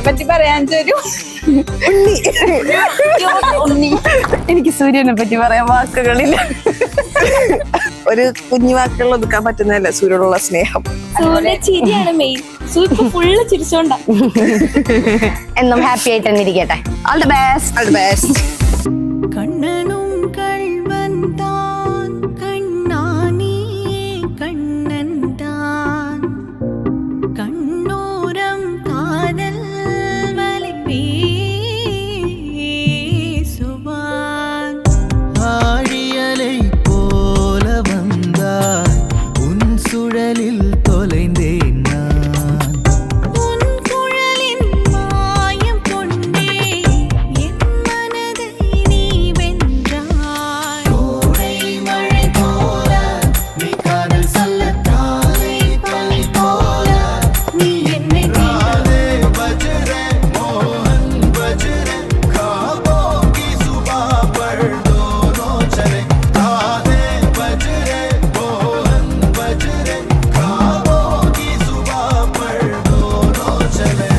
പറ്റി പറയാൻ ഉണ്ണി. എനിക്ക് സൂര്യനെ പറ്റി പറയാൻ വാക്കുകളില്ല. ഒരു കുഞ്ഞു വാക്കുകൾ ഒതുക്കാൻ പറ്റുന്നതല്ല സൂര്യനോടുള്ള സ്നേഹം. സൂര്യ ചിരിയാണ് മെയിൻ. സൂര്യ ഫുള്ള് ചിരിച്ചോണ്ടാ. എന്നും ഹാപ്പി ആയിട്ട് തന്നെ ഇരിക്കട്ടെ. All the best. All the best. കണ്ണനും കൾവൻ താൻ കണ്ണാനീ കണ്ണൻ താൻ കണ്ണൂരം കാതൽ മലി പേസുവാൻ ஆழியலை போல வந்தாய் உன் சுழலில் தொலைந்தேன் நான் உன் குழலின் மாயம் கொண்டே என் மனதை நீ வென்றாய் கோடை மழை போல நீ காதல் சொல்ல தாரை பனி போல நீ என்னை राधे बज रहे मोहन बज रहे ख्वाबों की सुबह पर दोनों चले राधे बज रहे मोहन बज रहे ख्वाबों की सुबह पर दोनों चले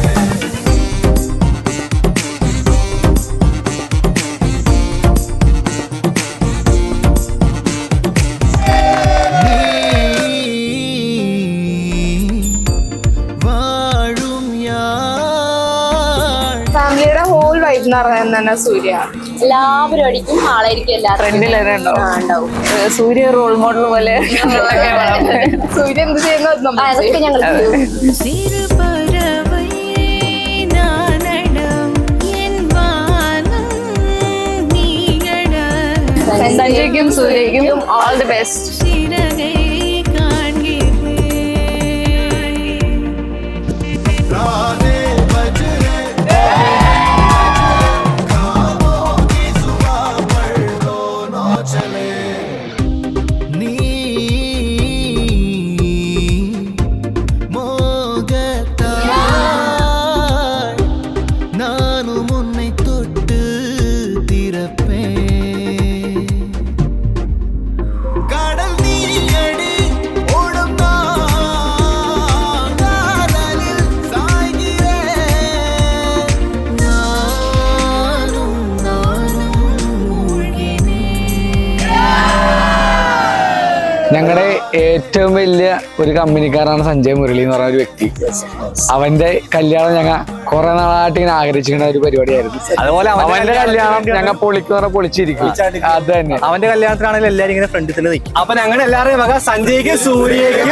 വാഴും യാൾ ഫാമിലിയുടെ ഹോൾ വൈബ് എന്ന് പറഞ്ഞാൽ തന്നെ സൂര്യ. എല്ലാവരും അടിക്കും, ആളായിരിക്കും ഉണ്ടാവും. സൂര്യ റോൾ മോഡൽ പോലെ. സൂര്യ എന്ത് ചെയ്യുന്നു അതൊക്കെ ഞങ്ങൾ சிறு பறவை நானடம் என் வானம் நீயட സഞ്ജയ്ക്കും സൂര്യയ്ക്കും ഓൾ ദി ബെസ്റ്റ്. சிறகை காண்கிறேன் राधे बज रहे ख्वाबों की सुबह पर दोनों चले नी मोगताय नानु मुन्नै தொட்டு திறப்பேன் கடல் நீயடி ஓடும் நான் காதலில் சாய்கிறேன் நானும் ഞങ്ങളുടെ ഏറ്റവും വലിയ ഒരു കമ്പനിക്കാരാണ് സഞ്ജയ് മുരളി എന്ന് പറയുന്ന ഒരു വ്യക്തി. അവന്റെ കല്യാണം ഞങ്ങൾ കുറെ നാളായിട്ട് ഇങ്ങനെ ആഗ്രഹിച്ചിരുന്ന ഒരു പരിപാടിയായിരുന്നു. അതുപോലെ അവന്റെ കല്യാണം ഞങ്ങൾ പൊളിച്ചിരിക്കും. അത് തന്നെ. അവന്റെ കല്യാണത്തിനാണെങ്കിലും എല്ലാരും ഇങ്ങനെ ഫ്രണ്ടിൽ നിൽക്കും. അപ്പൊ ഞങ്ങൾ എല്ലാവരുടെയും വക സഞ്ജയ്ക്കും സൂര്യയ്ക്കും